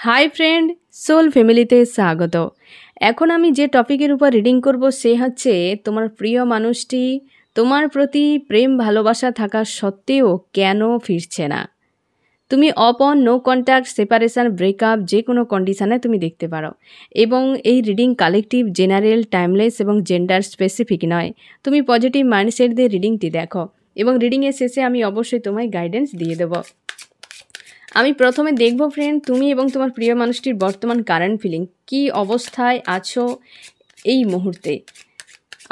Hi friend, soul ফ্যামিলিতে স্বাগত। এখন আমি যে টপিকের উপর রিডিং করব সে হচ্ছে তোমার প্রিয় মানুষটি তোমার প্রতি প্রেম ভালোবাসা থাকা সত্ত্বেও কেন ফিরছে না। তুমি on no contact, separation, breakup যে কোনো কন্ডিশানে তুমি দেখতে পারো। এবং এই রিডিং কালেকটিভ, জেনারেল, টাইমলেস এবং জেন্ডার স্পেসিফিক নয়। তুমি পজিটিভ মাইন্ডসেট দিয়ে রিডিংটি দেখো এবং রিডিংয়ের শেষে আমি অবশ্যই তোমায় গাইডেন্স দিয়ে দেবো। আমি প্রথমে দেখব ফ্রেন্ড, তুমি এবং তোমার প্রিয় মানুষটির বর্তমান কারেন্ট ফিলিং কি অবস্থায় আছো এই মুহূর্তে।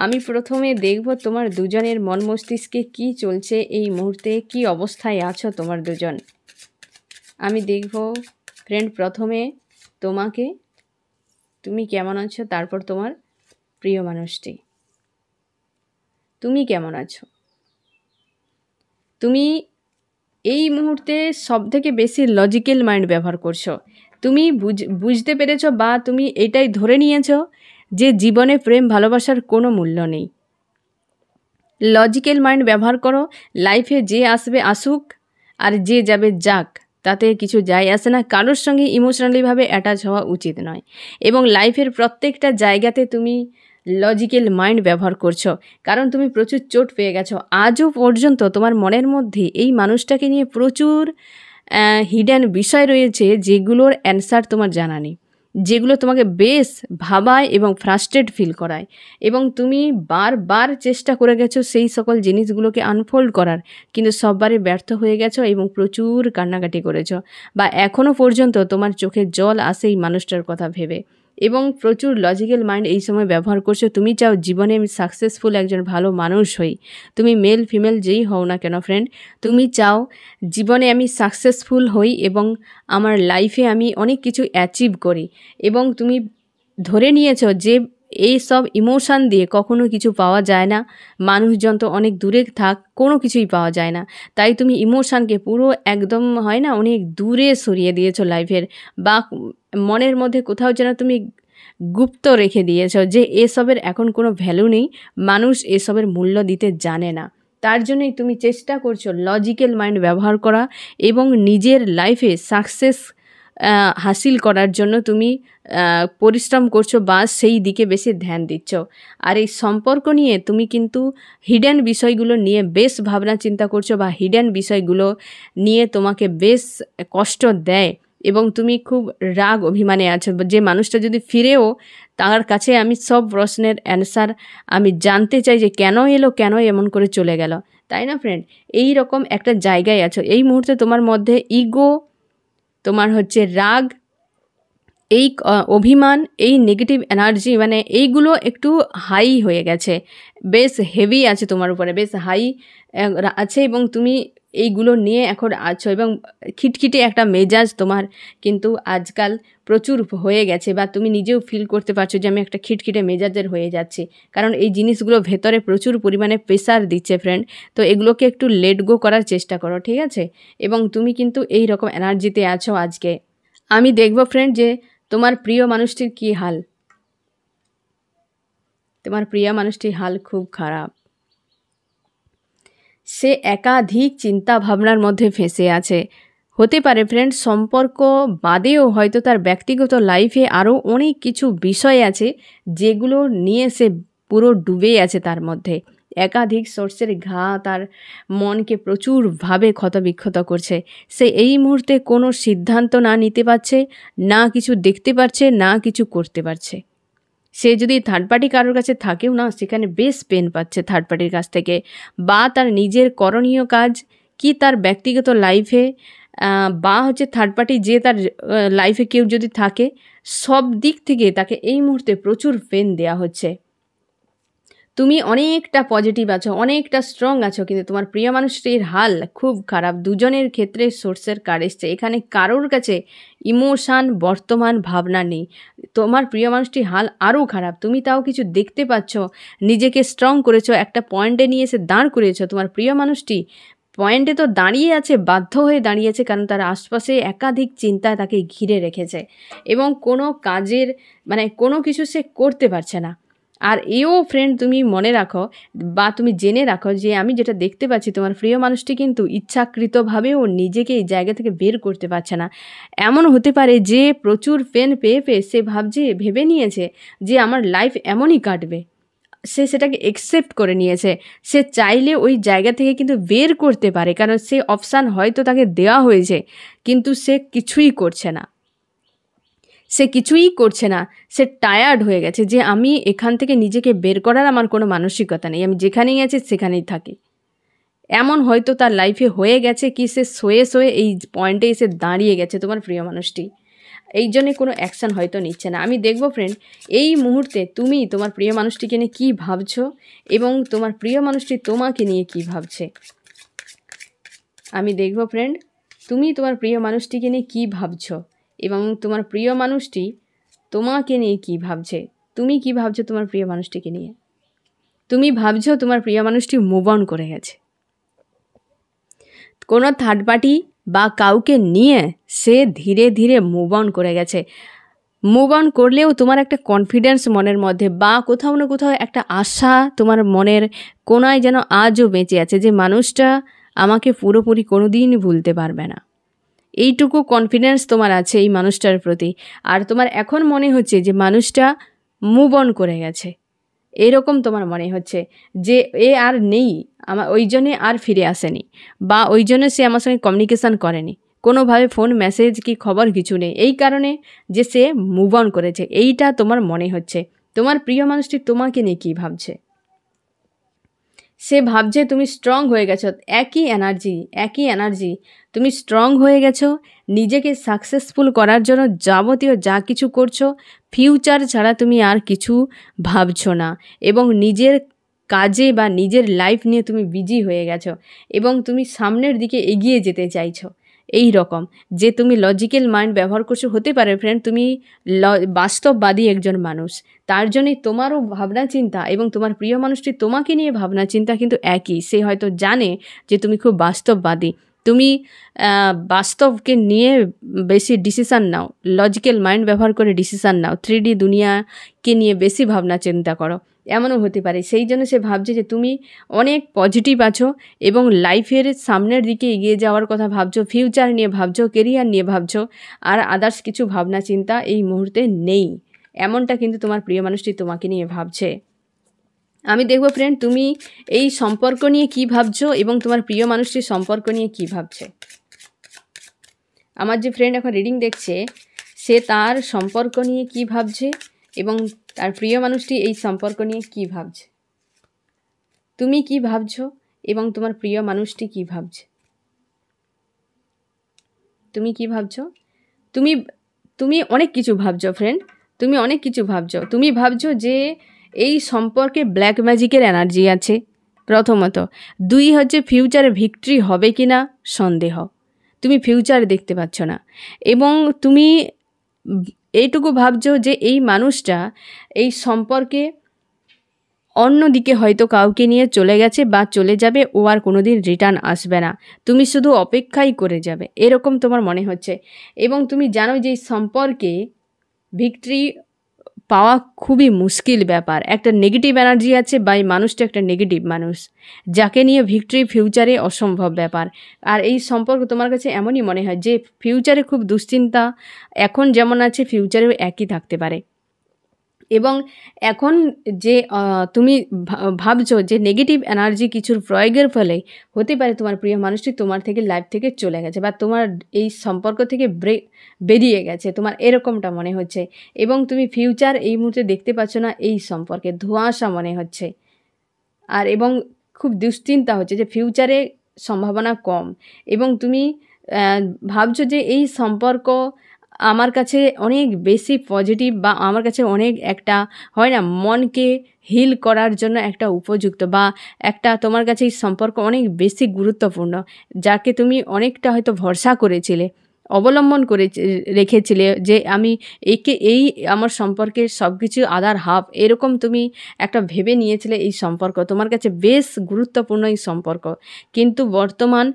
আমি প্রথমে দেখব তোমার দুজনের মন মস্তিষ্কে কি চলছে এই মুহূর্তে, কি অবস্থায় আছো তোমার দুজন। আমি দেখব ফ্রেন্ড প্রথমে তোমাকে, তুমি কেমন আছো, তারপর তোমার প্রিয় মানুষটি, তুমি কেমন আছো। তুমি এই মুহূর্তে সবথেকে বেশি লজিক্যাল মাইন্ড ব্যবহার করছো। তুমি বুঝতে পেরেছো বা তুমি এটাই ধরে নিয়েছো যে জীবনে প্রেম ভালোবাসার কোনো মূল্য নেই। লজিক্যাল মাইন্ড ব্যবহার করো। লাইফে যে আসবে আসুক আর যে যাবে যাক, তাতে কিছু যায় আসে না। কারোর সঙ্গে ইমোশনালিভাবে অ্যাটাচ হওয়া উচিত নয় এবং লাইফের প্রত্যেকটা জায়গাতে তুমি লজিক্যাল মাইন্ড ব্যবহার করছো, কারণ তুমি প্রচুর চোট পেয়ে গেছো। আজও পর্যন্ত তোমার মনের মধ্যে এই মানুষটাকে নিয়ে প্রচুর হিডেন বিষয় রয়েছে যেগুলোর অ্যান্সার তোমার জানা নেই, যেগুলো তোমাকে বেশ ভাবায় এবং ফ্রাস্ট্রেট ফিল করায় এবং তুমি বারবার চেষ্টা করে গেছো সেই সকল জিনিসগুলোকে আনফোল্ড করার, কিন্তু সববারই ব্যর্থ হয়ে গেছো এবং প্রচুর কান্নাকাটি করেছো বা এখনও পর্যন্ত তোমার চোখে জল আসে এই মানুষটার কথা ভেবে এবং প্রচুর লজিক্যাল মাইন্ড এই সময় ব্যবহার করছো। তুমি চাও জীবনে আমি সাকসেসফুল একজন ভালো মানুষ হই। তুমি মেল ফিমেল যেই হও না কেন ফ্রেন্ড, তুমি চাও জীবনে আমি সাকসেসফুল হই এবং আমার লাইফে আমি অনেক কিছু অ্যাচিভ করি এবং তুমি ধরে নিয়েছো যে এই সব ইমোশান দিয়ে কখনো কিছু পাওয়া যায় না। মানুষজন তো অনেক দূরে থাক, কোনো কিছুই পাওয়া যায় না। তাই তুমি ইমোশানকে পুরো একদম হয় না অনেক দূরে সরিয়ে দিয়েছো লাইফের, বা মনের মধ্যে কোথাও যেন তুমি গুপ্ত রেখে দিয়েছো যে এসবের এখন কোনো ভ্যালু নেই, মানুষ এসবের মূল্য দিতে জানে না। তার জন্যই তুমি চেষ্টা করছো লজিক্যাল মাইন্ড ব্যবহার করা এবং নিজের লাইফে সাকসেস হাসিল করার জন্য তুমি পরিশ্রম করছো বা সেই দিকে বেশি ধ্যান দিচ্ছ। আর এই সম্পর্ক নিয়ে তুমি কিন্তু হিডেন বিষয়গুলো নিয়ে বেশ ভাবনা চিন্তা করছো বা হিডেন বিষয়গুলো নিয়ে তোমাকে বেশ কষ্ট দেয় এবং তুমি খুব রাগ অভিমানে আছো যে মানুষটা যদি ফিরেও তার কাছে আমি সব প্রশ্নের অ্যান্সার আমি জানতে চাই যে কেন এলো, কেন এমন করে চলে গেল, তাই না ফ্রেন্ড। এই রকম একটা জায়গায় আছো এই মুহূর্তে। তোমার মধ্যে ইগো, তোমার হচ্ছে রাগ, এই অভিমান, এই নেগেটিভ এনার্জি মানে এইগুলো একটু হাই হয়ে গেছে, বেশ হেভি আছে তোমার উপরে, বেশ হাই আছে এবং তুমি এইগুলো নিয়ে এখন আছো এবং খিটখিটে একটা মেজাজ তোমার কিন্তু আজকাল প্রচুর হয়ে গেছে বা তুমি নিজেও ফিল করতে পারছো যে আমি একটা খিটখিটে মেজাজের হয়ে যাচ্ছি, কারণ এই জিনিসগুলো ভেতরে প্রচুর পরিমাণে প্রেসার দিচ্ছে ফ্রেন্ড। তো এগুলোকে একটু লেট গো করার চেষ্টা করো, ঠিক আছে। এবং তুমি কিন্তু এই রকম এনার্জিতে আছো আজকে। আমি দেখব ফ্রেন্ড যে তোমার প্রিয় মানুষটির কী হাল। তোমার প্রিয় মানুষটির হাল খুব খারাপ। সে একাধিক চিন্তা ভাবনার মধ্যে ফেঁসে আছে। হতে পারে ফ্রেন্ড সম্পর্ক বাদেও হয়তো তার ব্যক্তিগত লাইফে আরও অনেক কিছু বিষয় আছে যেগুলো নিয়ে সে পুরো ডুবে আছে তার মধ্যে। একাধিক সোর্সের ঘা তার মনকে প্রচুরভাবে ক্ষতবিক্ষত করছে। সে এই মুহূর্তে কোনো সিদ্ধান্ত না নিতে পারছে, না কিছু দেখতে পারছে, না কিছু করতে পারছে। সে যদি থার্ড পার্টি কারোর কাছে থাকেও না, সেখানে বেশ পেন পাচ্ছে থার্ড পার্টির কাছ থেকে, বা তার নিজের করণীয় কাজ কি তার ব্যক্তিগত লাইফে বা হচ্ছে থার্ড পার্টি যে তার লাইফে কেউ যদি থাকে, সব দিক থেকে তাকে এই মুহূর্তে প্রচুর পেন দেওয়া হচ্ছে। তুমি অনেকটা পজিটিভ আছো, অনেকটা স্ট্রং আছো, কিন্তু তোমার প্রিয় মানুষটির হাল খুব খারাপ। দুজনের ক্ষেত্রে সোর্সের কার্ড এসছে। এখানে কারোর কাছে ইমোশান, বর্তমান ভাবনা নেই। তোমার প্রিয় মানুষটির হাল আরও খারাপ। তুমি তাও কিছু দেখতে পাচ্ছ, নিজেকে স্ট্রং করেছো, একটা পয়েন্টে নিয়ে এসে দাঁড় করেছো। তোমার প্রিয় মানুষটি পয়েন্টে তো দাঁড়িয়ে আছে, বাধ্য হয়ে দাঁড়িয়েছে, কারণ তার আশপাশে একাধিক চিন্তা তাকে ঘিরে রেখেছে এবং কোনো কাজের মানে কোনো কিছু সে করতে পারছে না। আর এও ফ্রেন্ড তুমি মনে রাখো বা তুমি জেনে রাখো যে আমি যেটা দেখতে পাচ্ছি তোমার প্রিয় মানুষটি কিন্তু ইচ্ছাকৃতভাবে ও নিজেকে এই জায়গা থেকে বের করতে পারছে না। এমন হতে পারে যে প্রচুর পেন পেয়ে পেয়ে সে ভেবে নিয়েছে যে আমার লাইফ এমনই কাটবে, সে সেটাকে একসেপ্ট করে নিয়েছে। সে চাইলে ওই জায়গা থেকে কিন্তু বের করতে পারে, কারণ সে অপশান হয়তো তাকে দেওয়া হয়েছে, কিন্তু সে কিছুই করছে না। সে টায়ার্ড হয়ে গেছে যে আমি এখান থেকে নিজেকে বের করার আমার কোনো মানসিকতা নেই, আমি যেখানেই আছি সেখানেই থাকি। এমন হয়তো তার লাইফে হয়ে গেছে কি সে শোয়ে এই পয়েন্টে এসে দাঁড়িয়ে গেছে তোমার প্রিয় মানুষটি, এই জন্যে কোনো অ্যাকশান হয়তো নিচ্ছে না। আমি দেখব ফ্রেন্ড এই মুহূর্তে তুমি তোমার প্রিয় মানুষটিকে নিয়ে কী ভাবছো এবং তোমার প্রিয় মানুষটি তোমাকে নিয়ে কী ভাবছে। আমি দেখব ফ্রেন্ড তুমি তোমার প্রিয় মানুষটিকে নিয়ে কী ভাবছো এবং তোমার প্রিয় মানুষটি তোমাকে নিয়ে কী ভাবছে। তুমি কী ভাবছো তোমার প্রিয় মানুষটিকে নিয়ে? তুমি ভাবছো তোমার প্রিয় মানুষটি মুভ অন করে গেছে, কোনো থার্ড পার্টি বা কাউকে নিয়ে সে ধীরে ধীরে মুভ অন করে গেছে। মুভ অন করলেও তোমার একটা কনফিডেন্স মনের মধ্যে বা কোথাও না কোথাও একটা আশা তোমার মনের কোনায় যেন আজও বেঁচে আছে যে মানুষটা আমাকে পুরোপুরি কোনো দিনই ভুলতে পারবে না। এইটুকু কনফিডেন্স তোমার আছে এই মানুষটার প্রতি, আর তোমার এখন মনে হচ্ছে যে মানুষটা মুভ অন করে গেছে, এরকম তোমার মনে হচ্ছে যে এ আর নেই, আমার ওই জন্যে আর ফিরে আসেনি বা ওই জন্য সে আমার সঙ্গে কমিউনিকেশান করেনি, কোনোভাবে ফোন মেসেজ কি খবর কিছু নেই, এই কারণে যে সে মুভ অন করেছে। এইটা তোমার মনে হচ্ছে। তোমার প্রিয় মানুষটি তোমাকে নিয়ে কী ভাবছে? সে ভাবছে তুমি স্ট্রং হয়ে গেছো, একই এনার্জি তুমি স্ট্রং হয়ে গেছো, নিজেকে সাকসেসফুল করার জন্য যাবতীয় যা কিছু করছো, ফিউচার ছাড়া তুমি আর কিছু ভাবছো না এবং নিজের কাজে বা নিজের লাইফ নিয়ে তুমি বিজি হয়ে গেছো এবং তুমি সামনের দিকে এগিয়ে যেতে চাইছো। এই রকম যে তুমি লজিক্যাল মাইন্ড ব্যবহার করছো, হতে পারে ফ্রেন্ড তুমি বাস্তববাদী একজন মানুষ, তার জন্যই তোমারও ভাবনা চিন্তা এবং তোমার প্রিয় মানুষটি তোমাকে নিয়ে ভাবনা চিন্তা কিন্তু একই। সে হয়তো জানে যে তুমি খুব বাস্তববাদী, তুমি বাস্তবকে নিয়ে বেশি ডিসিশান নাও, লজিক্যাল মাইন্ড ব্যবহার করে ডিসিশান নাও, 3D দুনিয়াকে নিয়ে বেশি ভাবনা চিন্তা করো, এমনও হতে পারে। সেই জন্য সে ভাবছে যে তুমি অনেক পজিটিভ আছো এবং লাইফের সামনের দিকে এগিয়ে যাওয়ার কথা ভাবছো, ফিউচার নিয়ে ভাবছো, কেরিয়ার নিয়ে ভাবছো, আর আদার্স কিছু ভাবনা চিন্তা এই মুহূর্তে নেই। এমনটা কিন্তু তোমার প্রিয় মানুষটি তোমাকে নিয়ে ভাবছে। আমি দেখব ফ্রেন্ড তুমি এই সম্পর্ক নিয়ে কী ভাবছো এবং তোমার প্রিয় মানুষটির সম্পর্ক নিয়ে কী ভাবছে। আমার যে ফ্রেন্ড এখন রিডিং দেখছে সে তার সম্পর্ক নিয়ে কী ভাবছে এবং তার প্রিয় মানুষটি এই সম্পর্ক নিয়ে কী ভাবছে। তুমি কি ভাবছো এবং তোমার প্রিয় মানুষটি কী ভাবছে। তুমি কি ভাবছো? তুমি অনেক কিছু ভাবছো ফ্রেন্ড, তুমি অনেক কিছু ভাবছো। তুমি ভাবছো যে এই সম্পর্কে ব্ল্যাক ম্যাজিকের এনার্জি আছে প্রথমত। 2 হচ্ছে ফিউচারে ভিক্টরি হবে কি না সন্দেহ, তুমি ফিউচার দেখতে পাচ্ছ না এবং তুমি এইটুকু ভাবছো যে এই মানুষটা এই সম্পর্কে অন্যদিকে হয়তো কাউকে নিয়ে চলে গেছে বা চলে যাবে, ও আর কোনো দিন রিটার্ন আসবে না, তুমি শুধু অপেক্ষাই করে যাবে, এরকম তোমার মনে হচ্ছে। এবং তুমি জানো যে এই সম্পর্কে ভিক্টরি পাওয়া খুবই মুশকিল ব্যাপার। একটা নেগেটিভ এনার্জি আছে বা এই মানুষটা একটা নেগেটিভ মানুষ যাকে নিয়ে ভিক্টরি ফিউচারে অসম্ভব ব্যাপার। আর এই সম্পর্ক তোমার কাছে এমনই মনে হয় যে ফিউচারে খুব দুশ্চিন্তা, এখন যেমন আছে ফিউচারেও একই থাকতে পারে। এবং এখন যে তুমি ভাবছো যে নেগেটিভ এনার্জি কিছুর প্রয়োগের ফলে হতে পারে তোমার প্রিয় মানুষটি তোমার থেকে লাইফ থেকে চলে গেছে বা তোমার এই সম্পর্ক থেকে বেরিয়ে গেছে, তোমার এরকমটা মনে হচ্ছে। এবং তুমি ফিউচার এই মুহূর্তে দেখতে পাচ্ছ না, এই সম্পর্কে ধোঁয়াশা মনে হচ্ছে আর এবং খুব দুশ্চিন্তা হচ্ছে যে ফিউচারে সম্ভাবনা কম। এবং তুমি ভাবছো যে এই সম্পর্ক আমার কাছে অনেক বেশি পজিটিভ বা আমার কাছে অনেক একটা হয় না মনকে হিল করার জন্য একটা উপযুক্ত বা একটা তোমার কাছে এই সম্পর্ক অনেক বেশি গুরুত্বপূর্ণ, যাকে তুমি অনেকটা হয়তো ভরসা করেছিলে, অবলম্বন করে রেখেছিলে যে আমি এই আমার সম্পর্কের সব কিছু আধার হাফ, এরকম তুমি একটা ভেবে নিয়েছিলে। এই সম্পর্ক তোমার কাছে বেশ গুরুত্বপূর্ণ এই সম্পর্ক, কিন্তু বর্তমান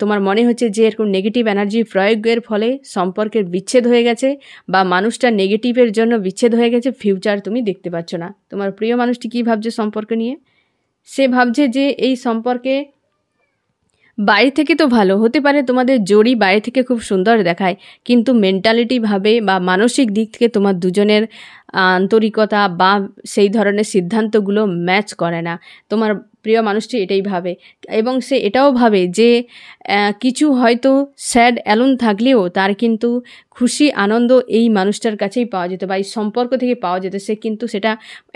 তোমার মনে হচ্ছে যে এরকম নেগেটিভ এনার্জি প্রয়োগের ফলে সম্পর্কের বিচ্ছেদ হয়ে গেছে বা মানুষটা নেগেটিভের জন্য বিচ্ছেদ হয়ে গেছে, ফিউচার তুমি দেখতে পাচ্ছ না। তোমার প্রিয় মানুষটি কী ভাবছে সম্পর্ক নিয়ে? সে ভাবছে যে এই সম্পর্কে বাইরে থেকে তো ভালো হতে পারে, তোমাদের জড়ি বাইরে থেকে খুব সুন্দর দেখায়, কিন্তু মেন্টালিটিভাবে বা মানসিক দিক থেকে তোমার দুজনের আন্তরিকতা বা সেই ধরনের সিদ্ধান্তগুলো ম্যাচ করে না। তোমার প্রিয় মানুষটি এটাই ভাবে, এবং সে এটাও ভাবে যে কিছু হয়তো স্যাড অ্যালোন থাকলেও তার কিন্তু খুশি আনন্দ এই মানুষটার কাছেই পাওয়া যেত বা এই সম্পর্ক থেকে পাওয়া যেত। সে কিন্তু সেটা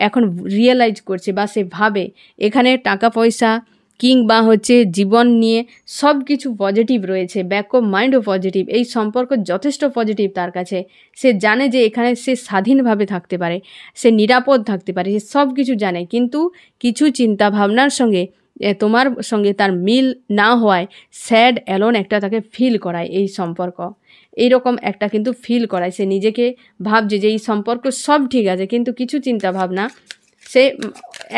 এখন রিয়েলাইজ করছে বা সে ভাবে এখানে টাকা পয়সা কিংবা হচ্ছে জীবন নিয়ে সব কিছু পজিটিভ রয়েছে, ব্যাক অফ মাইন্ডও পজিটিভ, এই সম্পর্ক যথেষ্ট পজিটিভ তার কাছে। সে জানে যে এখানে সে স্বাধীনভাবে থাকতে পারে, সে নিরাপদ থাকতে পারে, সে সব কিছু জানে, কিন্তু কিছু চিন্তা ভাবনার সঙ্গে তোমার সঙ্গে তার মিল না হওয়ায় স্যাড অ্যালোন একটা তাকে ফিল করায় এই সম্পর্ক, এইরকম একটা কিন্তু ফিল করায়। সে নিজেকে ভাবছে যে এই সম্পর্ক সব ঠিক আছে, কিন্তু কিছু চিন্তা ভাবনা সে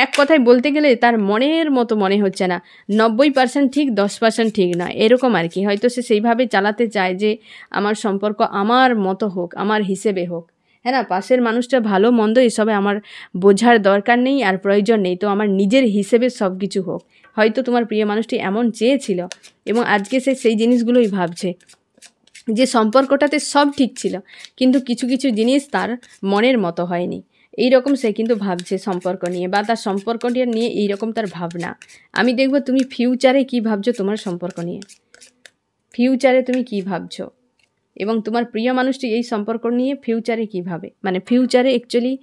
এক কথায় বলতে গেলে তার মনের মতো মনে হচ্ছে না, 90% ঠিক 10% ঠিক নয়, এরকম আর কি। হয়তো সে সেইভাবে চালাতে চায় যে আমার সম্পর্ক আমার মতো হোক, আমার হিসেবে হোক, হ্যাঁ না, পাশের মানুষটা ভালো মন্দ এসবে আমার বোঝার দরকার নেই আর প্রয়োজন নেই, তো আমার নিজের হিসেবে সব কিছু হোক। হয়তো তোমার প্রিয় মানুষটি এমন চেয়েছিল এবং আজকে সে সেই জিনিসগুলোই ভাবছে যে সম্পর্কটাতে সব ঠিক ছিল, কিন্তু কিছু কিছু জিনিস তার মনের মতো হয়নি। এই রকম সে কিন্তু ভাবছে সম্পর্ক নিয়ে, বা তার সম্পর্কটি নিয়ে এইরকম তার ভাবনা। আমি দেখব তুমি ফিউচারে কি ভাবছো তোমার সম্পর্ক নিয়ে, ফিউচারে তুমি কি ভাবছো, এবং তোমার প্রিয় মানুষটি এই সম্পর্ক নিয়ে ফিউচারে কী ভাবে, মানে ফিউচারে অ্যাকচুয়ালি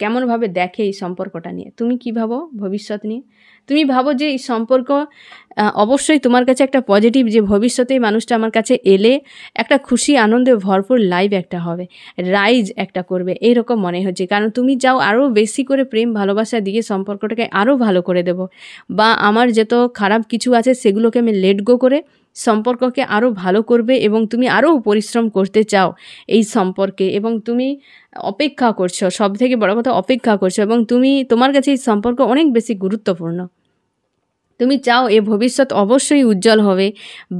কেমনভাবে দেখে এই সম্পর্কটা নিয়ে। তুমি কী ভাবো ভবিষ্যৎ নিয়ে? তুমি ভাবো যে এই সম্পর্ক অবশ্যই তোমার কাছে একটা পজিটিভ, যে ভবিষ্যতে এই মানুষটা আমার কাছে এলে একটা খুশি আনন্দে ভরপুর লাইফ একটা হবে, রাইজ একটা করবে, এইরকম মনে হচ্ছে। কারণ তুমি চাও আরও বেশি করে প্রেম ভালোবাসা দিয়ে সম্পর্কটাকে আরও ভালো করে দেব, বা আমার যত খারাপ কিছু আছে সেগুলোকে আমি লেট গো করে সম্পর্ককে আরও ভালো করবে, এবং তুমি আরও পরিশ্রম করতে চাও এই সম্পর্কে, এবং তুমি অপেক্ষা করছো, সব থেকে বড় কথা অপেক্ষা করছো, এবং তোমার কাছে এই সম্পর্ক অনেক বেশি গুরুত্বপূর্ণ। তুমি চাও এ ভবিষ্যৎ অবশ্যই উজ্জ্বল হবে,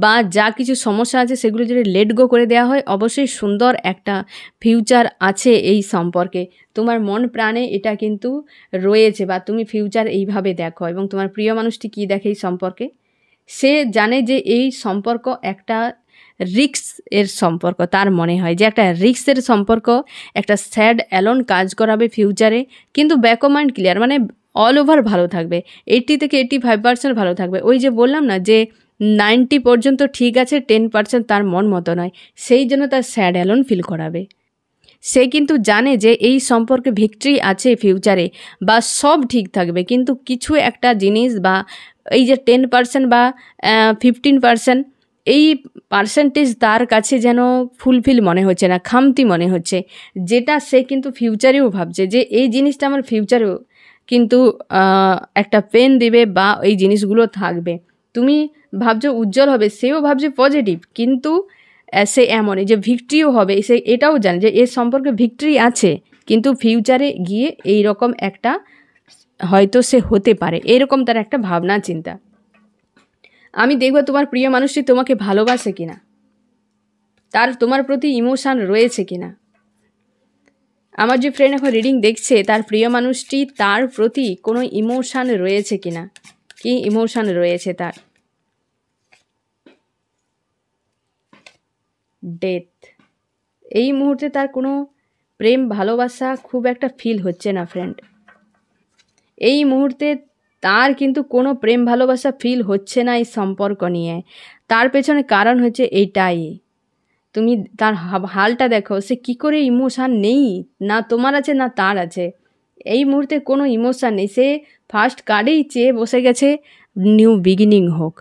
বা যা কিছু সমস্যা আছে সেগুলো যদি লেট গো করে দেওয়া হয় অবশ্যই সুন্দর একটা ফিউচার আছে এই সম্পর্কে। তোমার মন প্রাণে এটা কিন্তু রয়েছে, বা তুমি ফিউচার এইভাবে দেখো। এবং তোমার প্রিয় মানুষটি কী দেখে এই সম্পর্কে? সে জানে যে এই সম্পর্ক একটা রিস্ক এর সম্পর্ক, তার মনে হয় যে একটা রিস্কের সম্পর্ক, একটা স্যাড অ্যালোন কাজ করাবে ফিউচারে, কিন্তু ব্যাক অফ মাইন্ড ক্লিয়ার, মানে অল ওভার ভালো থাকবে, 80 থেকে 85% ভালো থাকবে। ওই যে বললাম না যে 90 পর্যন্ত ঠিক আছে, 10% তার মন মতো নয়, সেই জন্য তার স্যাড অ্যালোন ফিল করাবে। সে কিন্তু জানে যে এই সম্পর্কে ভিক্টরি আছে ফিউচারে, বা সব ঠিক থাকবে, কিন্তু কিছু একটা জিনিস বা এই যে 10% বা 15% এই পার্সেন্টেজ তার কাছে যেন ফুলফিল মনে হচ্ছে না, খামতি মনে হচ্ছে, যেটা সে কিন্তু ফিউচারেও ভাবছে যে এই জিনিসটা আমার ফিউচারেও কিন্তু একটা পেন দেবে, বা এই জিনিসগুলো থাকবে। তুমি ভাবছো উজ্জ্বল হবে, সেও ভাবছে পজিটিভ, কিন্তু সে এমনই যে ভিক্টরিও হবে, সে এটাও জানে যে এর সম্পর্কে ভিক্টরি আছে, কিন্তু ফিউচারে গিয়ে এই রকম একটা হয়তো সে হতে পারে, এরকম তার একটা ভাবনা চিন্তা। আমি দেখব তোমার প্রিয় মানুষটি তোমাকে ভালোবাসে কিনা, তার তোমার প্রতি ইমোশান রয়েছে কিনা। আমার যে ফ্রেন্ড এখন রিডিং দেখছে, তার প্রিয় মানুষটি তার প্রতি কোনো ইমোশান রয়েছে কিনা, কি ইমোশান রয়েছে তার। ডেথ, এই মুহূর্তে তার কোনো প্রেম ভালোবাসা খুব একটা ফিল হচ্ছে না ফ্রেন্ড। এই মুহূর্তে তার কিন্তু কোনো প্রেম ভালোবাসা ফিল হচ্ছে না এই সম্পর্ক নিয়ে। তার পেছনে কারণ হচ্ছে এইটাই, তুমি তার হালটা দেখো, সে কী করে ইমোশান নেই, না তোমার আছে না তার আছে, এই মুহূর্তে কোনো ইমোশান নেই। সে ফার্স্ট কার্ডেই চেয়ে বসে গেছে নিউ বিগিনিং হোক,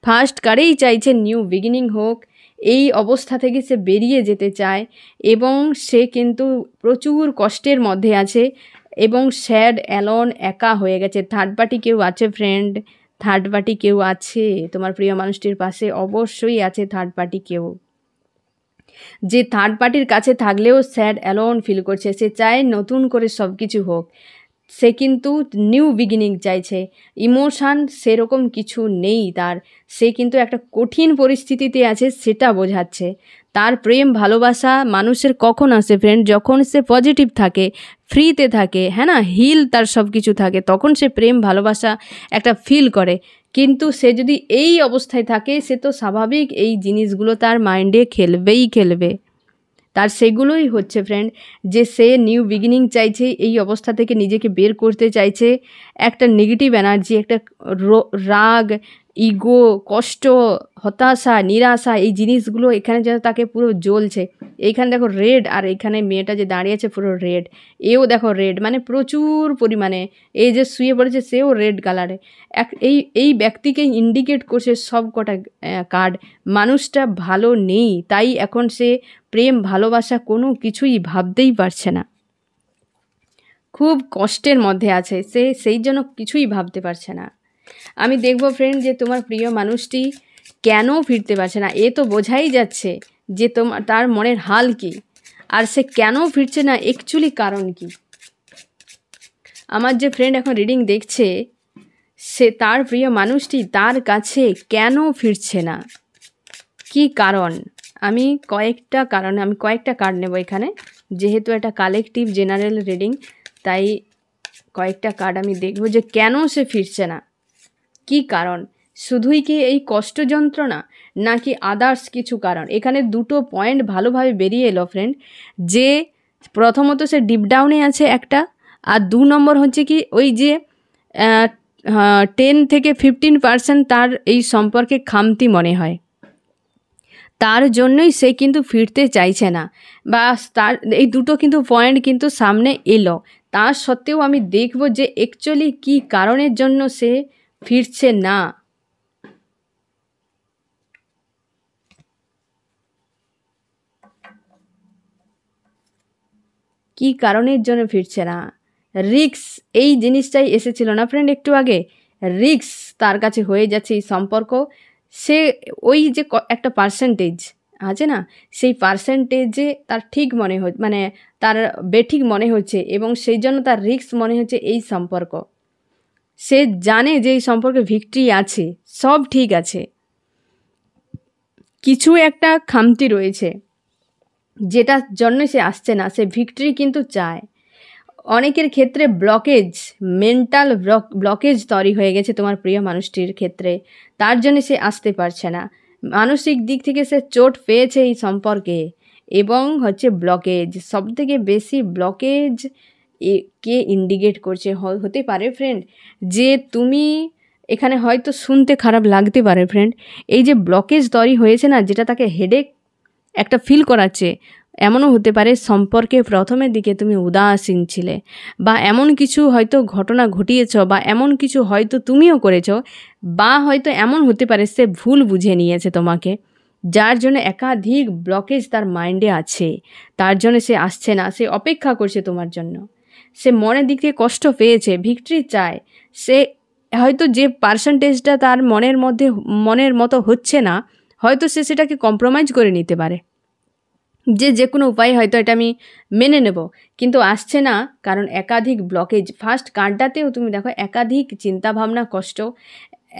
ফার্স্ট কার্ডেই চাইছে নিউ বিগিনিং হোক, এই অবস্থা থেকে সে বেরিয়ে যেতে চায়, এবং সে কিন্তু প্রচুর কষ্টের মধ্যে আছে, এবং স্যাড অ্যালোন একা হয়ে গেছে। থার্ড পার্টি কেউ আছে ফ্রেন্ড, থার্ড পার্টি কেউ আছে তোমার প্রিয় মানুষটির পাশে, অবশ্যই আছে থার্ড পার্টি কেউ, যে থার্ড পার্টির কাছে থাকলেও স্যাড অ্যালোন ফিল করছে। সে চায় নতুন করে সব কিছু হোক, সে কিন্তু নিউ বিগিনিং চাইছে। ইমোশান সেরকম কিছু নেই তার, সে কিন্তু একটা কঠিন পরিস্থিতিতে আছে সেটা বোঝাচ্ছে। তার প্রেম ভালোবাসা মানুষের কখন আসে ফ্রেন্ড, যখন সে পজিটিভ থাকে, ফ্রিতে থাকে, হ্যাঁ না, হিল তার সব কিছু থাকে, তখন সে প্রেম ভালোবাসা একটা ফিল করে। কিন্তু সে যদি এই অবস্থায় থাকে, সে তো স্বাভাবিক এই জিনিসগুলো তার মাইন্ডে খেলবেই খেলবে। তার সেগুলোই হচ্ছে ফ্রেন্ড, যে সে নিউ বিগিনিং চাইছে, এই অবস্থা থেকে নিজেকে বের করতে চাইছে। একটা নেগেটিভ এনার্জি, একটা রাগ, ইগো, কষ্ট, হতাশা, নিরাশা, এই জিনিসগুলো এখানে যেন তাকে পুরো জ্বলছে। এইখানে দেখো রেড, আর এইখানে মেয়েটা যে দাঁড়িয়ে আছে পুরো রেড, এও দেখো রেড, মানে প্রচুর পরিমাণে। এই যে শুয়ে পড়েছে সেও রেড কালারে। এই ব্যক্তিকে ইন্ডিকেট করছে সব কটা কার্ড। মানুষটা ভালো নেই, তাই এখন সে প্রেম ভালোবাসা কোনো কিছুই ভাবতেই পারছে না, খুব কষ্টের মধ্যে আছে সে, সেই জন্য কিছুই ভাবতে পারছে না। আমি দেখব ফ্রেন্ড যে তোমার প্রিয় মানুষটি কেন ফিরতে পারছে না। এ তো বোঝাই যাচ্ছে যে তার মনের হাল কি, আর সে কেন ফিরছে না, অ্যাকচুয়ালি কারণ কি। আমার যে ফ্রেন্ড এখন রিডিং দেখছে, সে তার প্রিয় মানুষটি তার কাছে কেন ফিরছে না, কি কারণ। আমি কয়েকটা কার্ড নেব এখানে, যেহেতু এটা কালেকটিভ জেনারেল রিডিং, তাই কয়েকটা কার্ড আমি দেখব যে কেন সে ফিরছে না, কি কারণ। শুধুই কি এই কষ্ট যন্ত্রণা, নাকি আদার্স কিছু কারণ। এখানে দুটো পয়েন্ট ভালোভাবে বেরিয়ে এলো ফ্রেন্ড, যে প্রথমত সে ডিপ ডাউনে আছে একটা, আর 2 নম্বর হচ্ছে কি ওই যে 10 থেকে 15% তার এই সম্পর্কে খামতি মনে হয়, তার জন্যই সে কিন্তু ফিরতে চাইছে না। বা তার এই দুটো কিন্তু পয়েন্ট কিন্তু সামনে এলো, তা সত্ত্বেও আমি দেখব যে অ্যাকচুয়ালি কী কারণের জন্য সে ফিরছে না। কি কারণের জন্য ফিরছে না। রিক্স, এই জিনিসটাই এসেছিল না ফ্রেন্ড একটু আগে, রিক্স তার কাছে হয়ে যাচ্ছে এই সম্পর্ক। সে ওই যে একটা পার্সেন্টেজ আছে না, সেই পার্সেন্টেজে তার ঠিক মনে হচ্ছে, মানে তার বেঠিক মনে হচ্ছে, এবং সেই জন্য তার রিক্স মনে হচ্ছে এই সম্পর্ক। সে জানে যে এই সম্পর্কে ভিক্টরি আছে, সব ঠিক আছে, কিছু একটা খামতি রয়েছে যেটার জন্য সে আসছে না। সে ভিক্টরি কিন্তু চায়। অনেকের ক্ষেত্রে ব্লকেজ, মেন্টাল ব্লকেজ তৈরি হয়ে গেছে তোমার প্রিয় মানুষটির ক্ষেত্রে, তার জন্য সে আসতে পারছে না। মানসিক দিক থেকে সে চোট পেয়েছে এই সম্পর্কে, এবং হচ্ছে ব্লকেজ, সবথেকে বেশি ব্লকেজ কে ইন্ডিকেট করছে। হতে পারে ফ্রেন্ড যে তুমি এখানে হয়তো শুনতে খারাপ লাগতে পারে ফ্রেন্ড, এই যে ব্লকেজ তৈরি হয়েছে না, যেটা তাকে হেডেক একটা ফিল করাচ্ছে, এমনও হতে পারে সম্পর্কে প্রথমের দিকে তুমি উদাসীন ছিলে, বা এমন কিছু হয়তো ঘটনা ঘটিয়েছ, বা এমন কিছু হয়তো তুমিও করেছ, বা হয়তো এমন হতে পারে সে ভুল বুঝে নিয়েছে তোমাকে, যার জন্য একাধিক ব্লকেজ তার মাইন্ডে আছে, তার জন্য সে আসছে না। সে অপেক্ষা করছে তোমার জন্য, সে মনের দিক থেকে কষ্ট পেয়েছে, ভিক্টরি চায়। সে হয়তো যে পার্সেন্টেজটা তার মনের মতো হচ্ছে না, হয়তো সে সেটাকে কম্প্রোমাইজ করে নিতে পারে, যে কোনো উপায় হয়তো এটা আমি মেনে নেব, কিন্তু আসছে না কারণ একাধিক ব্লকেজ। ফার্স্ট কার্ডটাতেও তুমি দেখো একাধিক চিন্তাভাবনা, কষ্ট,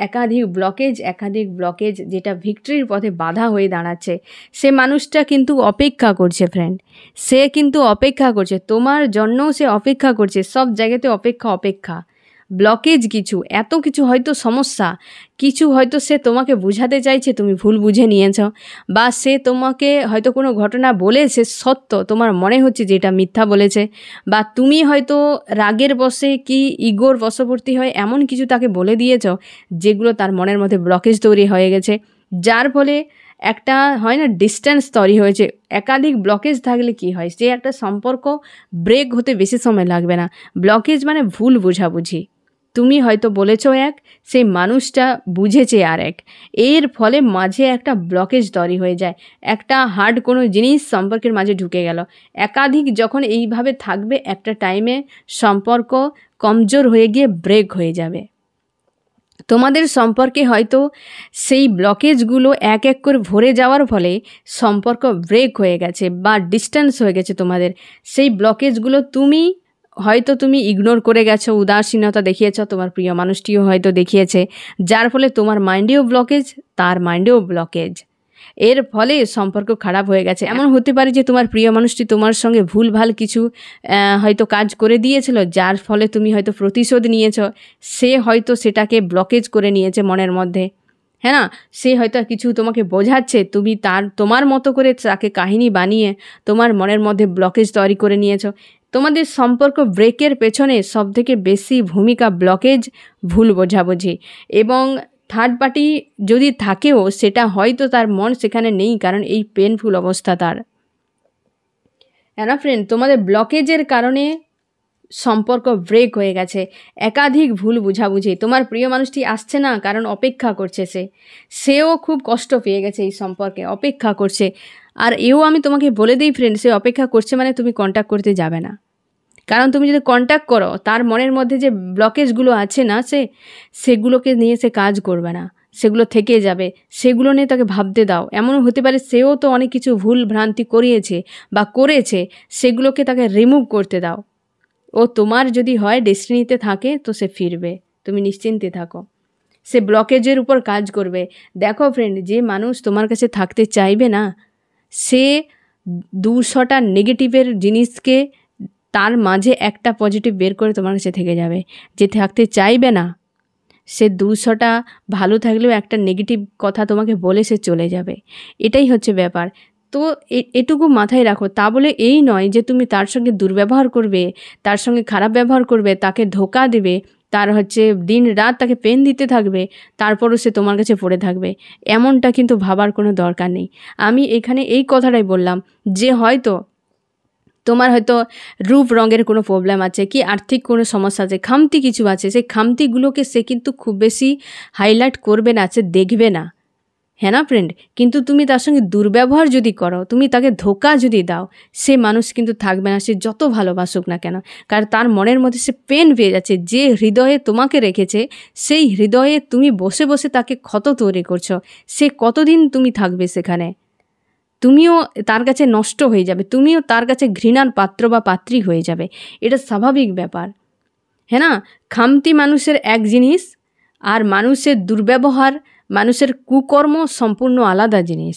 একাধিক ব্লকেজ যেটা ভিক্টরির পথে বাধা হয়ে দাঁড়াচ্ছে। সে মানুষটা কিন্তু অপেক্ষা করছে ফ্রেন্ড, সে কিন্তু অপেক্ষা করছে তোমার জন্যও, সে অপেক্ষা করছে, সব জায়গাতে অপেক্ষা। ব্লকেজ কিছু, এত কিছু হয়তো সমস্যা, কিছু হয়তো সে তোমাকে বুঝাতে চাইছে, তুমি ভুল বুঝে নিয়েছ, বা সে তোমাকে হয়তো কোনো ঘটনা বলেছে সত্য, তোমার মনে হচ্ছে যে এটা মিথ্যা বলেছে, বা তুমি হয়তো রাগের বশে কি ইগোর বশবর্তী হয়ে এমন কিছু তাকে বলে দিয়েছ যেগুলো তার মনের মধ্যে ব্লকেজ তৈরি হয়ে গেছে, যার ফলে একটা হয় না ডিস্টেন্স তৈরি হয়েছে। একাধিক ব্লকেজ থাকলে কি হয়, সে একটা সম্পর্ক ব্রেক হতে বেশি সময় লাগবে না। ব্লকেজ মানে ভুল বোঝাবুঝি, তুমি হয়তো বলেছ এক, সেই মানুষটা বুঝেছে আর এক, এর ফলে মাঝে একটা ব্লকেজ তৈরি হয়ে যায়, একটা হার্ড কোনো জিনিস সম্পর্কের মাঝে ঢুকে গেল। একাধিক যখন এইভাবে থাকবে, একটা টাইমে সম্পর্ক কমজোর হয়ে গিয়ে ব্রেক হয়ে যাবে। তোমাদের সম্পর্কে হয়তো সেই ব্লকেজগুলো এক এক করে ভরে যাওয়ার ফলে সম্পর্ক ব্রেক হয়ে গেছে, বা ডিস্টেন্স হয়ে গেছে তোমাদের। সেই ব্লকেজগুলো তুমি হয়তো তুমি ইগনোর করে গেছো, উদাসীনতা দেখিয়েছ, তোমার প্রিয় মানুষটিও হয়তো দেখিয়েছে, যার ফলে তোমার মাইন্ডেও ব্লকেজ, তার মাইন্ডেও ব্লকেজ। এর ফলে সম্পর্ক খারাপ হয়ে গেছে। এমন হতে পারে যে তোমার প্রিয় মানুষটি তোমার সঙ্গে ভুলভাল কিছু হয়তো কাজ করে দিয়েছিল, যার ফলে তুমি হয়তো প্রতিশোধ নিয়েছ। সে হয়তো সেটাকে ব্লকেজ করে নিয়েছে মনের মধ্যে, হ্যাঁ না? সে হয়তো কিছু তোমাকে বোঝাচ্ছে, তুমি তোমার মতো করে তাকে কাহিনী বানিয়ে তোমার মনের মধ্যে ব্লকেজ তৈরি করে নিয়েছো। তোমাদের সম্পর্ক ব্রেকের পেছনে সবথেকে বেশি ভূমিকা ব্লকেজ, ভুল বোঝাবুঝি, এবং থার্ড পার্টি যদি থাকেও সেটা হয়তো তার মন সেখানে নেই, কারণ এই পেনফুল অবস্থা তার। হ্যাঁ না ফ্রেন্ড, তোমাদের ব্লকেজের কারণে সম্পর্ক ব্রেক হয়ে গেছে, একাধিক ভুল বুঝাবুঝি। তোমার প্রিয় মানুষটি আসছে না কারণ অপেক্ষা করছে, সেও খুব কষ্ট পেয়ে গেছে এই সম্পর্কে, অপেক্ষা করছে। আর এও আমি তোমাকে বলে দিই ফ্রেন্ড, সে অপেক্ষা করছে মানে তুমি কন্ট্যাক্ট করতে যাবে না, কারণ তুমি যদি কন্ট্যাক্ট করো তার মনের মধ্যে যে ব্লকেজগুলো আছে না, সেগুলোকে নিয়ে সে কাজ করবে না, সেগুলো থেকে যাবে, সেগুলো নিয়ে তাকে ভাবতে দাও। এমনও হতে পারে সেও তো অনেক কিছু ভুল ভ্রান্তি করিয়েছে বা করেছে, সেগুলোকে তাকে রিমুভ করতে দাও। ও তোমার যদি হয় ডেস্টিনিতে থাকে তো সে ফিরবে, তুমি নিশ্চিন্তে থাকো, সে ব্লকেজের উপর কাজ করবে। দেখো ফ্রেন্ড, যে মানুষ তোমার কাছে থাকতে চাইবে না, সে 200টা নেগেটিভের জিনিসকে তার মাঝে একটা পজিটিভ বের করে তোমার কাছে থেকে যাবে। যে থাকতে চাইবে না, সে 200টা ভালো থাকলেও একটা নেগেটিভ কথা তোমাকে বলে সে চলে যাবে। এটাই হচ্ছে ব্যাপার। তো এটুকু মাথায় রাখো। তা বলে এই নয় যে তুমি তার সঙ্গে দুর্ব্যবহার করবে, তার সঙ্গে খারাপ ব্যবহার করবে, তাকে ধোঁকা দেবে, তার দিন রাত তাকে পেন দিতে থাকবে, তারপরও সে তোমার কাছে পড়ে থাকবে, এমনটা কিন্তু ভাবার কোনো দরকার নেই। আমি এখানে এই কথাটাই বললাম যে হয়তো তোমার হয়তো রূপ রঙের কোনো প্রবলেম আছে, কি আর্থিক কোনো সমস্যা আছে, খামতি কিছু আছে, সেই খামতিগুলোকে সে কিন্তু খুব বেশি হাইলাইট করবে না, সে দেখবে না, হ্যাঁ না ফ্রেন্ড? কিন্তু তুমি তার সঙ্গে দুর্ব্যবহার যদি করো, তুমি তাকে ধোঁকা যদি দাও, সে মানুষ কিন্তু থাকবে না, সে যত ভালোবাসুক না কেন। কারণ তার মনের মধ্যে সে পেন পেয়ে যাচ্ছে। যে হৃদয়ে তোমাকে রেখেছে, সেই হৃদয়ে তুমি বসে বসে তাকে ক্ষত তৈরি করছো। সে কতদিন তুমি থাকবে সেখানে? তুমিও তার কাছে নষ্ট হয়ে যাবে, তুমিও তার কাছে ঘৃণার পাত্র বা পাত্রী হয়ে যাবে। এটা স্বাভাবিক ব্যাপার, হ্যাঁ না? খামতি মানুষের এক জিনিস, আর মানুষের দুর্ব্যবহার, মানুষের কুকর্ম সম্পূর্ণ আলাদা জিনিস,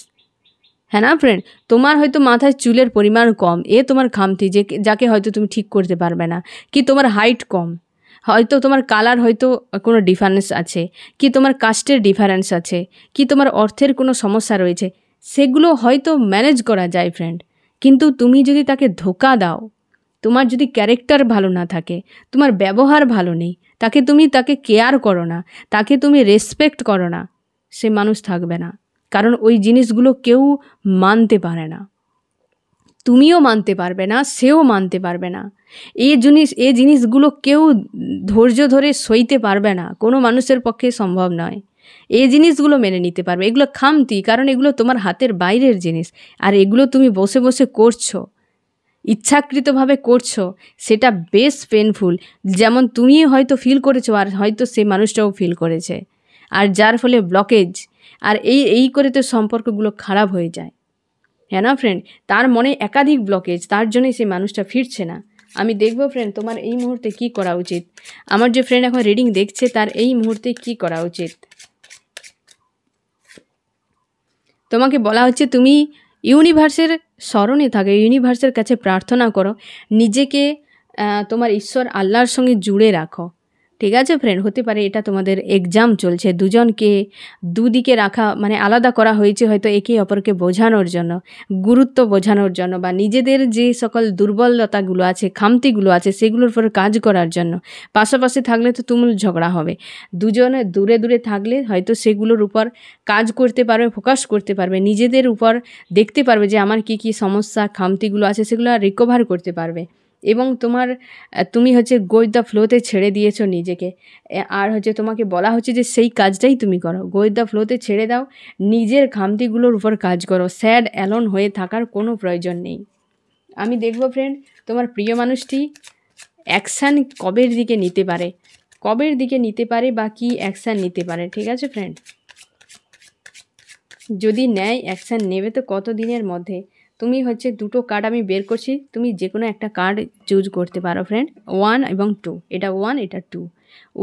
হ্যাঁ না ফ্রেন্ড? তোমার হয়তো মাথায় চুলের পরিমাণ কম, তোমার খামতি, যাকে হয়তো তুমি ঠিক করতে পারবে না। কি তোমার হাইট কম, হয়তো তোমার কালার হয়তো কোনো ডিফারেন্স আছে, কি তোমার কাস্টের ডিফারেন্স আছে, কি তোমার অর্থের কোনো সমস্যা রয়েছে, সেগুলো হয়তো ম্যানেজ করা যায় ফ্রেন্ড। কিন্তু তুমি যদি তাকে ধোঁকা দাও, তোমার যদি ক্যারেক্টার ভালো না থাকে, তোমার ব্যবহার ভালো নেই, তাকে কেয়ার করো না, তাকে তুমি রেসপেক্ট করো না, সে মানুষ থাকবে না। কারণ ওই জিনিসগুলো কেউ মানতে পারে না, তুমিও মানতে পারবে না, সেও মানতে পারবে না। এই জিনিসগুলো কেউ ধৈর্য ধরে সইতে পারবে না, কোনো মানুষের পক্ষে সম্ভব নয়। এই জিনিসগুলো মেনে নিতে পারবে, এগুলো খামতি, কারণ এগুলো তোমার হাতের বাইরের জিনিস, আর এগুলো তুমি বসে বসে করছো, ইচ্ছাকৃতভাবে করছো, সেটা বেশ পেনফুল। যেমন তুমি হয়তো ফিল করেছো, আর হয়তো সে মানুষটাও ফিল করেছে, আর যার ফলে ব্লকেজ, আর এই করে তো সম্পর্কগুলো খারাপ হয়ে যায়, হ্যাঁ না ফ্রেন্ড? তার মনে একাধিক ব্লকেজ, তার জন্যই সেই মানুষটা ফিরছে না। আমি দেখবো ফ্রেন্ড তোমার এই মুহূর্তে কি করা উচিত। আমার যে ফ্রেন্ড এখন রিডিং দেখছে, তার এই মুহূর্তে কি করা উচিত। তোমাকে বলা হচ্ছে তুমি ইউনিভার্সের স্মরণে থাকো, ইউনিভার্সের কাছে প্রার্থনা করো, নিজেকে তোমার ঈশ্বর আল্লাহর সঙ্গে জুড়ে রাখো, ঠিক আছে ফ্রেন্ড? হতে পারে এটা তোমাদের এক্সাম চলছে, দুজনকে দুদিকে রাখা মানে আলাদা করা হয়েছে হয়তো একে অপরকে বোঝানোর জন্য, গুরুত্ব বোঝানোর জন্য, বা নিজেদের যে সকল দুর্বলতাগুলো আছে, খামতিগুলো আছে, সেগুলোর উপর কাজ করার জন্য। পাশাপাশি থাকলে তো তুমুল ঝগড়া হবে, দুজনে দূরে দূরে থাকলে হয়তো সেগুলোর উপর কাজ করতে পারবে, ফোকাস করতে পারবে, নিজেদের উপর দেখতে পারবে যে আমার কি সমস্যা খামতিগুলো আছে, সেগুলো রিকভার করতে পারবে। এবং তুমি গো উইথ দ্য ফ্লোতে ছেড়ে দিয়েছো নিজেকে, আর তোমাকে বলা হচ্ছে যে সেই কাজটাই তুমি করো, গো উইথ দ্য ফ্লোতে ছেড়ে দাও, নিজের খামতিগুলোর উপর কাজ করো, স্যাড অ্যালোন হয়ে থাকার কোনো প্রয়োজন নেই। আমি দেখব ফ্রেন্ড তোমার প্রিয় মানুষটি অ্যাকশান কবের দিকে নিতে পারে বা কি অ্যাকশান নিতে পারে, ঠিক আছে ফ্রেন্ড? যদি নেয়, অ্যাকশান নেবে তো কত দিনের মধ্যে, তুমি হচ্ছে দুটো কার্ড আমি বের করছি, তুমি যে কোনো একটা কার্ড চুজ করতে পারো ফ্রেন্ড। 1 এবং 2, এটা 1 এটা 2।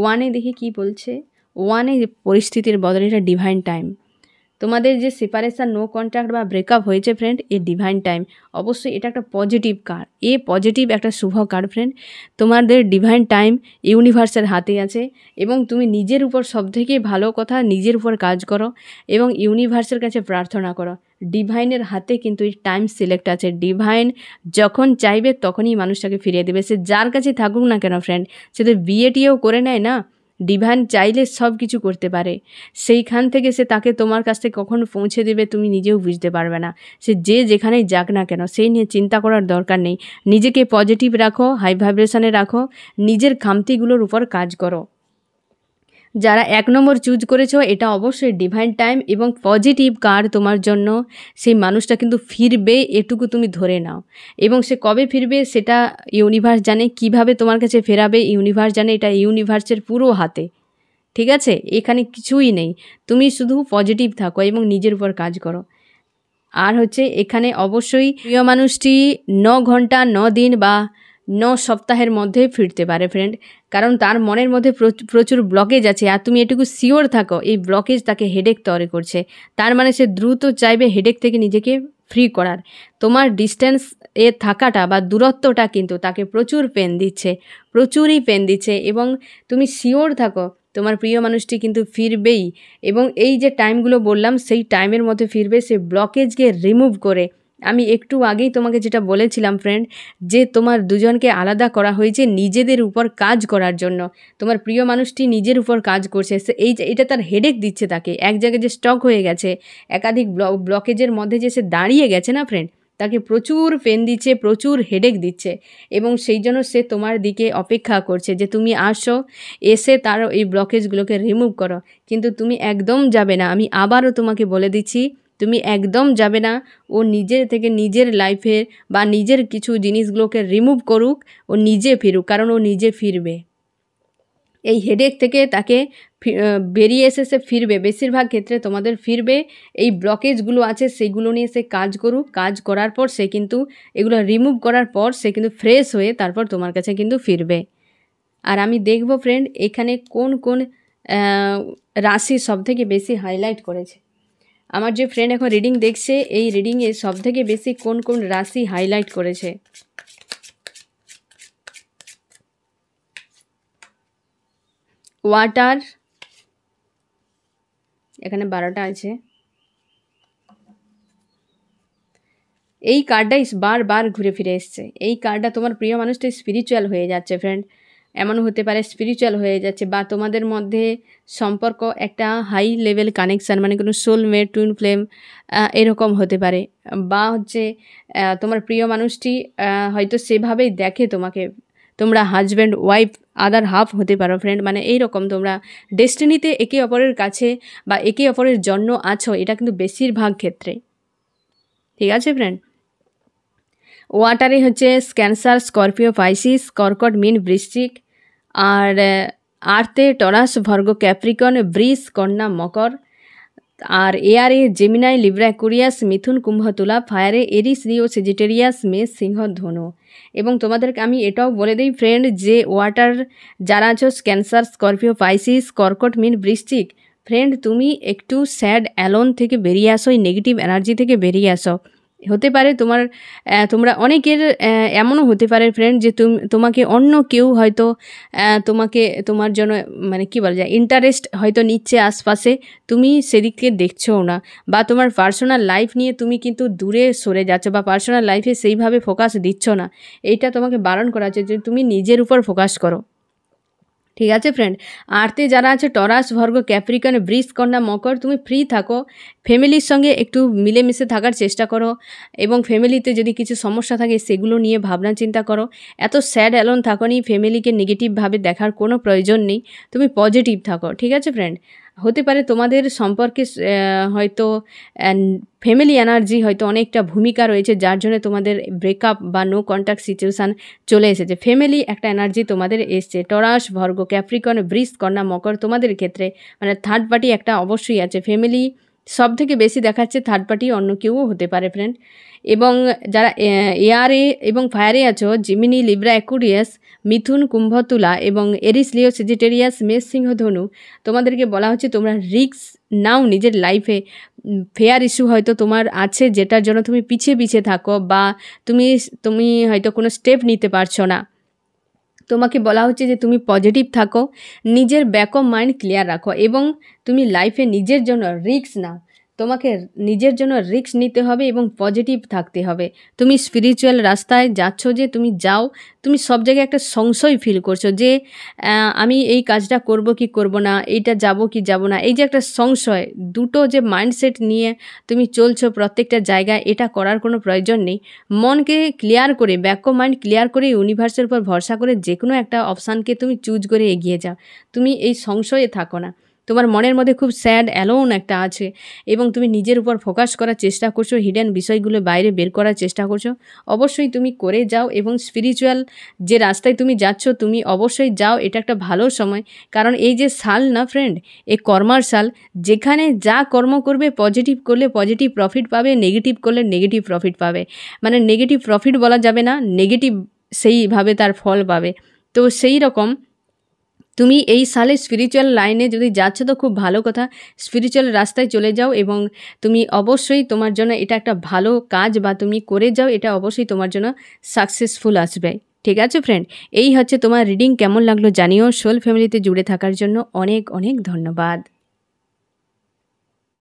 1-এ দেখি কি বলছে। 1-এ পরিস্থিতির বদলে এটা ডিভাইন টাইম। তোমাদের যে সেপারেশন, নো কন্ট্যাক্ট বা ব্রেকআপ হয়েছে ফ্রেন্ড, এ ডিভাইন টাইম। অবশ্যই এটা একটা পজিটিভ কার্ড, পজিটিভ একটা শুভ কার্ড ফ্রেন্ড। তোমাদের ডিভাইন টাইম ইউনিভার্সের হাতে আছে এবং তুমি নিজের উপর সবথেকে ভালো কথা নিজের উপর কাজ করো এবং ইউনিভার্সের কাছে প্রার্থনা করো। ডিভাইনের হাতে কিন্তু এই টাইম সিলেক্ট আছে। ডিভাইন যখন চাইবে তখনই মানুষটাকে ফিরিয়ে দেবে, সে যার কাছে থাকুক না কেন ফ্রেন্ড। সে তো বিয়েটিও করে নেয় না, ডিভাইন চাইলে সব কিছু করতে পারে। সেইখান থেকে সে তাকে তোমার কাছ থেকে কখন পৌঁছে দেবে তুমি নিজেও বুঝতে পারবে না। সে যে যেখানেই যাক না কেন, সেই নিয়ে চিন্তা করার দরকার নেই। নিজেকে পজিটিভ রাখো, হাই ভাইব্রেশনে রাখো, নিজের খামতিগুলোর উপর কাজ করো। যারা 1 নম্বর চুজ করেছো, এটা অবশ্যই ডিভাইন টাইম এবং পজিটিভ কার্ড তোমার জন্য। সেই মানুষটা কিন্তু ফিরবে, এটুকু তুমি ধরে নাও। এবং সে কবে ফিরবে সেটা ইউনিভার্স জানে, কিভাবে তোমার কাছে ফেরাবে ইউনিভার্স জানে, এটা ইউনিভার্সের পুরো হাতে। ঠিক আছে, এখানে কিছুই নেই, তুমি শুধু পজিটিভ থাকো এবং নিজের উপর কাজ করো। আর হচ্ছে এখানে অবশ্যই প্রিয় মানুষটি 9 ঘন্টা 9 দিন বা 9 সপ্তাহের মধ্যে ফিরতে পারে ফ্রেন্ড, কারণ তার মনের মধ্যে প্রচুর ব্লকেজ আছে। আর তুমি এটুকু শিওর থাকো এই ব্লকেজ তাকে হেডেক তৈরি করছে, তার মানে সে দ্রুত চাইবে হেডেক থেকে নিজেকে ফ্রি করার। তোমার ডিস্টেন্স এ থাকাটা বা দূরত্বটা কিন্তু তাকে প্রচুর পেন দিচ্ছে, প্রচুরই পেন দিচ্ছে। এবং তুমি শিওর থাকো তোমার প্রিয় মানুষটি কিন্তু ফিরবেই এবং এই যে টাইমগুলো বললাম সেই টাইমের মধ্যে ফিরবে, সে ব্লকেজকে রিমুভ করে। আমি একটু আগেই তোমাকে যেটা বলেছিলাম ফ্রেন্ড, যে তোমার দুজনকে আলাদা করা হয়েছে নিজেদের উপর কাজ করার জন্য। তোমার প্রিয় মানুষটি নিজের উপর কাজ করছে, সে এটা তার হেডেক দিচ্ছে তাকে। এক জায়গায় যে স্টক হয়ে গেছে, একাধিক ব্লকেজের মধ্যে যে সে দাঁড়িয়ে গেছে না ফ্রেন্ড, তাকে প্রচুর পেন দিচ্ছে, প্রচুর হেডেক দিচ্ছে এবং সেই জন্য সে তোমার দিকে অপেক্ষা করছে যে তুমি আসো, এসে তার এই ব্লকেজগুলোকে রিমুভ করো। কিন্তু তুমি একদম যাবে না, আমি আবারও তোমাকে বলে দিচ্ছি, তুমি একদম যাবে না। ও নিজের থেকে নিজের লাইফের বা নিজের কিছু জিনিসগুলোকে রিমুভ করুক, ও নিজে ফিরুক, কারণ ও নিজে ফিরবে। এই হেডেক থেকে তাকে বেরিয়ে এসে সে ফিরবে, বেশিরভাগ ক্ষেত্রে তোমাদের ফিরবে। এই ব্লকেজগুলো আছে সেইগুলো নিয়ে সে কাজ করুক, কাজ করার পর সে কিন্তু এগুলো রিমুভ করার পর সে কিন্তু ফ্রেশ হয়ে তারপর তোমার কাছে কিন্তু ফিরবে। আর আমি দেখব ফ্রেন্ড এখানে কোন কোন রাশি সবথেকে বেশি হাইলাইট করেছে। আমার যে ফ্রেন্ড এখন রিডিং দেখছে, এই রিডিংয়ে সবথেকে বেশি কোন কোন রাশি হাইলাইট করেছে। ওয়াটার, এখানে 12টা আছে। এই কার্ডটাই বারবার ঘুরে ফিরে এসছে। এই কার্ডটা তোমার প্রিয় মানুষটা স্পিরিচুয়াল হয়ে যাচ্ছে ফ্রেন্ড। এমনও হতে পারে স্পিরিচুয়াল হয়ে যাচ্ছে বা তোমাদের মধ্যে সম্পর্ক একটা হাই লেভেল কানেকশান, মানে কোনো সোলমেট, টুইন ফ্লেম এরকম হতে পারে। বা হচ্ছে তোমার প্রিয় মানুষটি হয়তো সেভাবেই দেখে তোমাকে, তোমরা হাজব্যান্ড ওয়াইফ আদার হাফ হতে পারো ফ্রেন্ড। মানে এইরকম তোমরা ডেস্টিনিতে একে অপরের কাছে বা একে অপরের জন্য আছো, এটা কিন্তু বেশিরভাগ ক্ষেত্রে। ঠিক আছে ফ্রেন্ড। ওয়াটারে হচ্ছে ক্যান্সার, স্করপিও, পাইসিস, কর্কট, মীন, বৃশ্চিক। আর আর্থে টরাস, ভর্গ, ক্যাপ্রিকন, বৃষ, কন্যা, মকর। আর এয়ারে জেমিনাই, লিব্রা, অ্যাকুয়ারিয়াস, মিথুন, কুম্ভ, তুলা। ফায়ারে এরিস, লিও, সেজিটেরিয়াস, মেষ, সিংহ, ধনু। এবং তোমাদেরকে আমি এটাও বলে দিই ফ্রেন্ড, যে ওয়াটার যারা আছো ক্যান্সার, স্করপিও, পাইসিস, কর্কট, মীন, বৃশ্চিক, ফ্রেন্ড তুমি একটু স্যাড অ্যালোন থেকে বেরিয়ে আসো, এই নেগেটিভ এনার্জি থেকে বেরিয়ে আসো। হতে পারে তোমরা অনেকের এমনও হতে পারে ফ্রেন্ড যে তোমাকে অন্য কেউ হয়তো তোমার জন্য মানে কী বলা যায় ইন্টারেস্ট হয়তো নিচ্ছে আশপাশে, তুমি সেদিককে দেখছোও না। বা তোমার পার্সোনাল লাইফ নিয়ে তুমি কিন্তু দূরে সরে যাচ্ছ বা পার্সোনাল লাইফে সেইভাবে ফোকাস দিচ্ছ না। এইটা তোমাকে বারণ করা হচ্ছে যে তুমি নিজের উপর ফোকাস করো। ঠিক আছে ফ্রেন্ড। আর্তে যারা আছে টরাস, ভর্গ, ক্যাপ্রিকন, বৃষ, কন্যা, মকর, তুমি ফ্রি থাকো, ফ্যামিলির সঙ্গে একটু মিলেমিশে থাকার চেষ্টা করো এবং ফ্যামিলিতে যদি কিছু সমস্যা থাকে সেগুলো নিয়ে ভাবনা চিন্তা করো। এত স্যাড অ্যালোন থাকো নি, ফ্যামিলিকে নেগেটিভভাবে দেখার কোনো প্রয়োজন নেই, তুমি পজিটিভ থাকো। ঠিক আছে ফ্রেন্ড। হতে পারে তোমাদের সম্পর্কে হয়তো ফ্যামিলি এনার্জি হয়তো অনেকটা ভূমিকা রয়েছে, যার জন্য তোমাদের ব্রেকআপ বা নো কন্ট্যাক্ট সিচুয়েশান চলে এসেছে। ফ্যামিলি একটা এনার্জি তোমাদের এসছে। টরাস, ভর্গ, ক্যাপ্রিকন, বৃষ, কন্যা, মকর তোমাদের ক্ষেত্রে মানে থার্ড পার্টি একটা অবশ্যই আছে। ফ্যামিলি সবথেকে বেশি দেখাচ্ছে থার্ড পার্টি অন্য কেউ হতে পারে ফ্রেন্ড। এবং যারা এয়ারে এবং ফায়ারে আছো, জিমিনি, লিব্রা, অ্যাকুরিয়াস, মিথুন, কুম্ভ, তুলা এবং এরিস, লিও, সেজিটেরিয়াস, মেষ, সিংহ, ধনু, তোমাদেরকে বলা হচ্ছে তোমরা রিস্ক নাও নিজের লাইফে। ফেয়ার ইস্যু হয়তো তোমার আছে যেটার জন্য তুমি পিছিয়ে পিছিয়ে থাকো, বা তুমি হয়তো কোনো স্টেপ নিতে পারছো না। তোমাকে বলা হচ্ছে যে তুমি পজিটিভ থাকো, নিজের ব্যাক অফ মাইন্ড ক্লিয়ার রাখো এবং তুমি লাইফে নিজের জন্য রিস্ক নাও। তোমাকে নিজের জন্য রিস্ক নিতে হবে এবং পজিটিভ থাকতে হবে। তুমি স্পিরিচুয়াল রাস্তায় যাচ্ছ, যে তুমি যাও, তুমি সব জায়গায় একটা সংশয় ফিল করছো যে আমি এই কাজটা করব কি করব না, এইটা যাব কি যাব না, এই যে একটা সংশয়, দুটো যে মাইন্ডসেট নিয়ে তুমি চলছো প্রত্যেকটা জায়গায়, এটা করার কোনো প্রয়োজন নেই। মনকে ক্লিয়ার করে, ব্যাক অফ মাইন্ড ক্লিয়ার করে, ইউনিভার্সের উপর ভরসা করে যে কোনো একটা অপশানকে তুমি চুজ করে এগিয়ে যাও। তুমি এই সংশয়ে থাকো না। তোমার মনের মধ্যে খুব স্যাড অ্যালোন একটা আছে এবং তুমি নিজের উপর ফোকাস করার চেষ্টা করছো, হিডেন বিষয়গুলো বাইরে বের করার চেষ্টা করছো। অবশ্যই তুমি করে যাও এবং স্পিরিচুয়াল যে রাস্তায় তুমি যাচ্ছ তুমি অবশ্যই যাও। এটা একটা ভালো সময়, কারণ এই যে সাল না ফ্রেন্ড, এই কর্মার সাল, যেখানে যা কর্ম করবে পজিটিভ করলে পজিটিভ প্রফিট পাবে, নেগেটিভ করলে নেগেটিভ প্রফিট পাবে। মানে নেগেটিভ প্রফিট বলা যাবে না, নেগেটিভ সেইভাবে তার ফল পাবে। তো সেই রকম তুমি এই সালে স্পিরিচুয়াল লাইনে যদি যাচ্ছ তো খুব ভালো কথা, স্পিরিচুয়াল রাস্তায় চলে যাও এবং তুমি অবশ্যই, তোমার জন্য এটা একটা ভালো কাজ বা তুমি করে যাও, এটা অবশ্যই তোমার জন্য সাকসেসফুল আসবে। ঠিক আছে ফ্রেন্ড, এই হচ্ছে তোমার রিডিং। কেমন লাগলো জানিও। সোল ফ্যামিলিতে জুড়ে থাকার জন্য অনেক অনেক ধন্যবাদ।